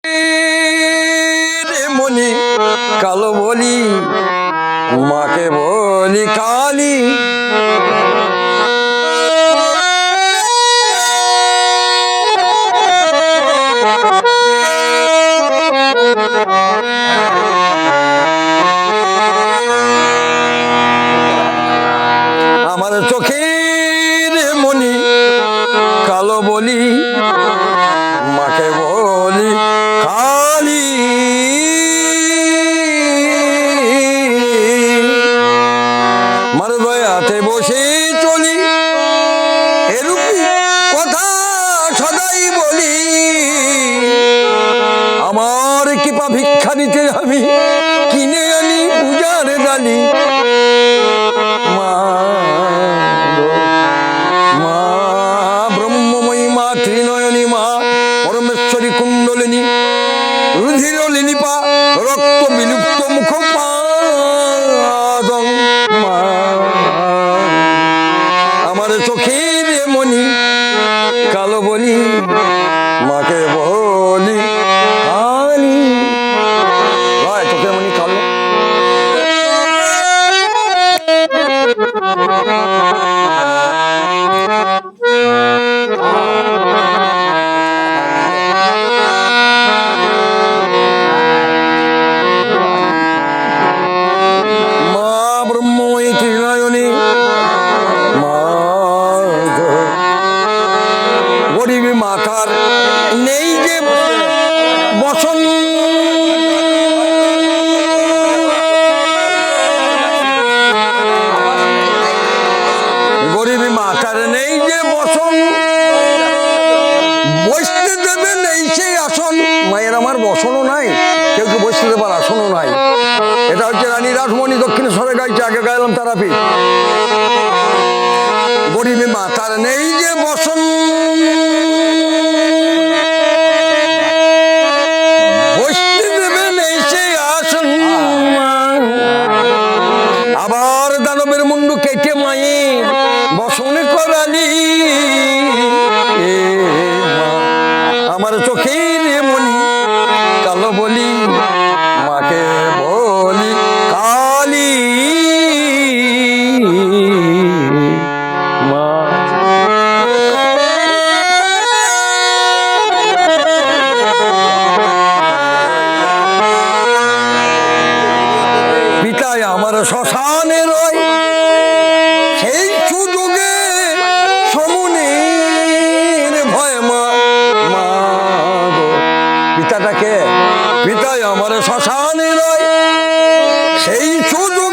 রে মনি কালো বলি মাকে বলি কালী আমার চোখের মনি কালো বলি মাকে বলি কালী মার দয়াতে বসে চলি এরূপ কথা সদাই বলি আমার কৃপা ভিক্ষা দিতে আমি কিনে আনি পূজার ডালি মা ব্রহ্মময়ী মা ত্রিনয়নী মা পরমেশ্বরী কুণ্ডলিনী রুধির লিলিপা রক্ত বিলুপ্ত মুখ পাদং মা আমার চোখের মনি কালো বলি মাকে বলি কালী ভাই চোখের মনি কালো গরিবী মাতার নেই যে বসন গরিবী মাতার নেই যে বসন বসতে দেবে নেই সেই আসন মায়ের আমার বসনও নাই কেউ কেউ বসতে দেবার আসনও নাই এটা হচ্ছে রানী রাসমণি দক্ষিণেশ্বরে গাইছে আগে গাইলাম তারাপীঠ গরিবী মাতার নেই যে বসন বসতে দেবে নেই সেই আসন আবার দানবের মুন্ডু কেটে মায়ের বসনে করালি আমার চোখের মনি কালো বলি মাকে বলি কালী মা পিতায় আমার শ্মশানে রয় সেই সুযোগে সমনের ভয় মা পিতাটাকে পিতায় আমার শ্মশানে রয় সেই সুযোগ